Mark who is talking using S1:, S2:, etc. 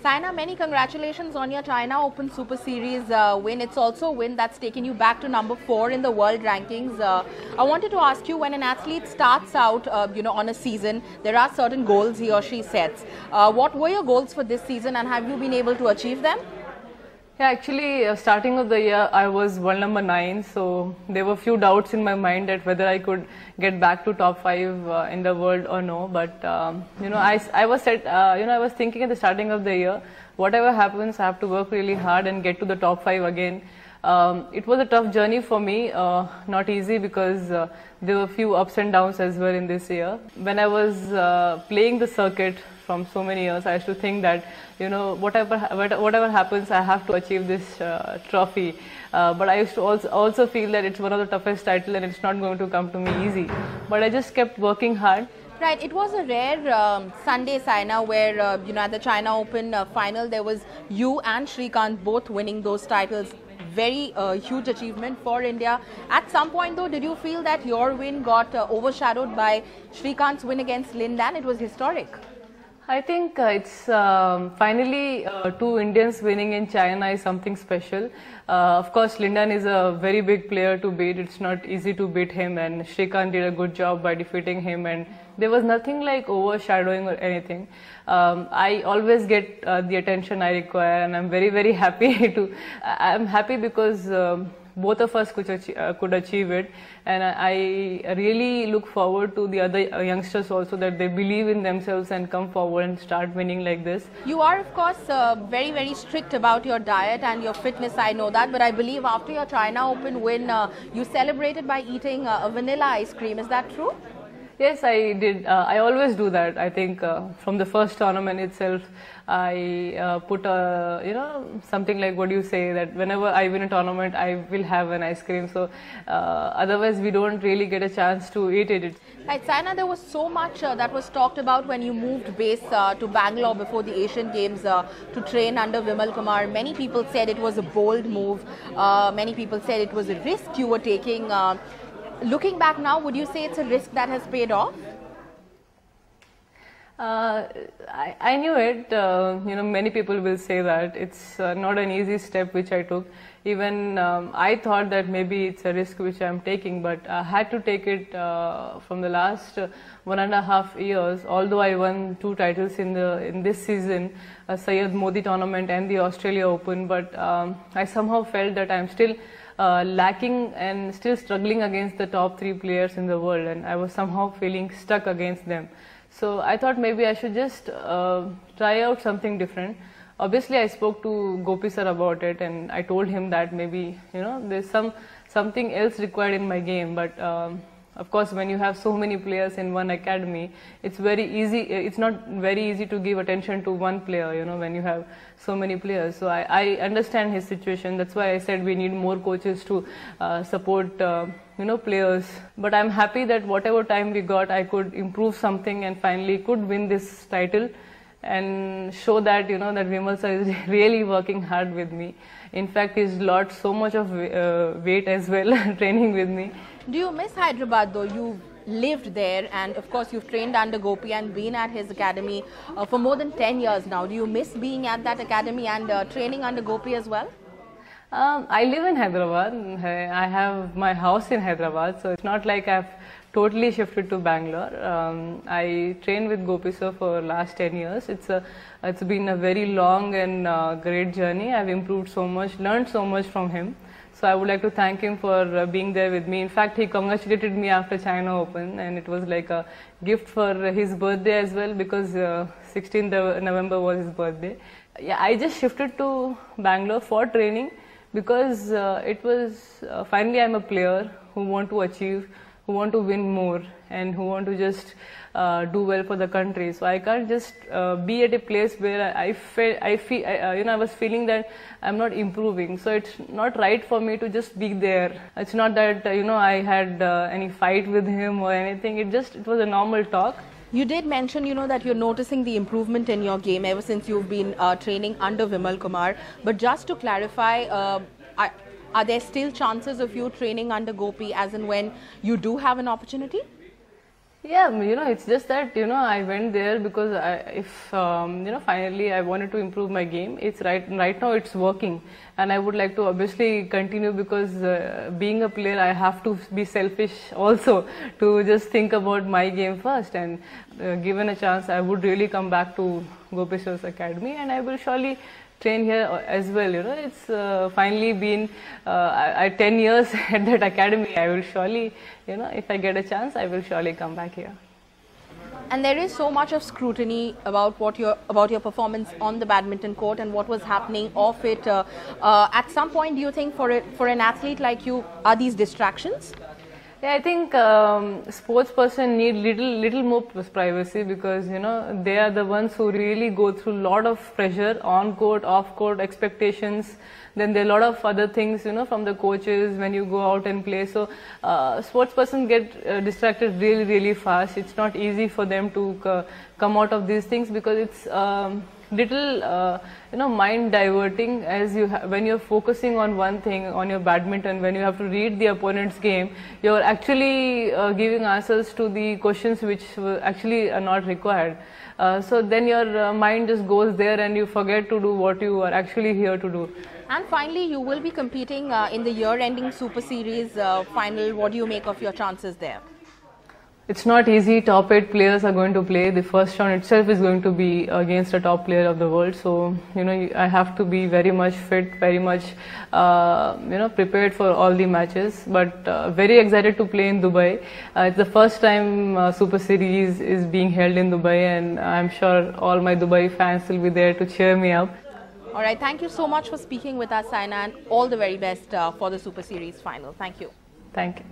S1: Saina, many congratulations on your China Open Super Series win. It's also a win that's taken you back to number 4 in the world rankings. I wanted to ask you, when an athlete starts out, on a season, there are certain goals he or she sets. What were your goals for this season, and have you been able to achieve them?
S2: Yeah, actually, starting of the year, I was world number 9, so there were few doubts in my mind that whether I could get back to top 5 in the world or no. But I was thinking at the starting of the year, whatever happens, I have to work really hard and get to the top 5 again. It was a tough journey for me, not easy, because there were few ups and downs as well in this year. When I was playing the circuit from so many years, I used to think that, whatever happens, I have to achieve this trophy. But I used to also feel that it's one of the toughest titles and it's not going to come to me easy. But I just kept working hard.
S1: Right, it was a rare Sunday, Saina, where, at the China Open final, there was you and Srikanth both winning those titles. Very huge achievement for India. At some point, though, did you feel that your win got overshadowed by Srikanth's win against Lin Dan? It was historic.
S2: I think it's finally 2 Indians winning in China is something special. Of course, Lin Dan is a very big player to beat. It's not easy to beat him, and Srikanth did a good job by defeating him, and there was nothing like overshadowing or anything. I always get the attention I require, and I'm very, very happy I'm happy because both of us could achieve it, and I really look forward to the other youngsters also, that they believe in themselves and come forward and start winning like this.
S1: You are, of course, very, very strict about your diet and your fitness, I know that, but I believe after your China Open win, you celebrated by eating a vanilla ice cream. Is that true?
S2: Yes, I did. I always do that. I think from the first tournament itself, I put something like, what do you say, that whenever I win a tournament, I will have an ice cream. So otherwise, we don't really get a chance to eat it.
S1: Right, Saina, there was so much that was talked about when you moved base to Bangalore before the Asian Games to train under Vimal Kumar. Many people said it was a bold move. Many people said it was a risk you were taking. Looking back now, would you say it's a risk that has paid off?
S2: I knew it. Many people will say that. It's not an easy step which I took. Even I thought that maybe it's a risk which I'm taking, but I had to take it from the last 1.5 years. Although I won 2 titles in this season, Syed Modi tournament and the Australia Open, but I somehow felt that I'm still lacking and still struggling against the top 3 players in the world, and I was somehow feeling stuck against them. So I thought maybe I should just try out something different. Obviously, I spoke to Gopi sir about it, and I told him that maybe there's something else required in my game. But of course, when you have so many players in one academy, it's very easy. It's not very easy to give attention to one player, when you have so many players. So I understand his situation. That's why I said we need more coaches to support, players. But I'm happy that whatever time we got, I could improve something and finally could win this title and show that, that Vimal sir is really working hard with me. In fact, he's lost so much of weight as well, training with me.
S1: Do you miss Hyderabad, though? You've lived there, and of course you've trained under Gopi and been at his academy for more than 10 years now. Do you miss being at that academy and training under Gopi as well?
S2: I live in Hyderabad. I have my house in Hyderabad, so it's not like I've totally shifted to Bangalore. I trained with Gopi sir for last 10 years. It's been a very long and great journey. I've improved so much, learned so much from him. So I would like to thank him for being there with me. In fact, he congratulated me after China Open, and it was like a gift for his birthday as well, because 16th November was his birthday. Yeah, I just shifted to Bangalore for training because it was finally I'm a player who want to achieve, who want to win more, and who want to just do well for the country. So I can't just be at a place where I was feeling that I'm not improving. So it's not right for me to just be there. It's not that I had any fight with him or anything. It was a normal talk.
S1: You did mention, that you're noticing the improvement in your game ever since you've been training under Vimal Kumar. But just to clarify, are there still chances of you training under Gopi as and when you do have an opportunity?
S2: Yeah, it's just that, I went there because finally I wanted to improve my game. It's right now it's working, and I would like to obviously continue because being a player, I have to be selfish also to just think about my game first. And given a chance, I would really come back to Gopichand Academy, and I will surely train here as well. It's finally been 10 years at that academy. I will surely, if I get a chance, I will surely come back here.
S1: And there is so much of scrutiny about about your performance on the badminton court and what was happening off it. At some point, do you think for an athlete like you, are these distractions?
S2: Yeah, I think sports person need little more privacy, because they are the ones who really go through a lot of pressure on court, off court, expectations. Then there are a lot of other things from the coaches when you go out and play. So sports person get distracted really fast. It's not easy for them to come out of these things, because it's little mind diverting, as when you're focusing on one thing, on your badminton. When you have to read the opponent's game, you're actually giving answers to the questions which actually are not required. So then your mind just goes there and you forget to do what you are actually here to do.
S1: And finally, you will be competing in the year-ending Super Series final. What do you make of your chances there?
S2: It's not easy. Top 8 players are going to play. The first round itself is going to be against a top player of the world. So, I have to be very much fit, very much, prepared for all the matches. But very excited to play in Dubai. It's the first time Super Series is being held in Dubai, and I'm sure all my Dubai fans will be there to cheer me up.
S1: All right. Thank you so much for speaking with us, Saina, and all the very best for the Super Series final. Thank you.
S2: Thank you.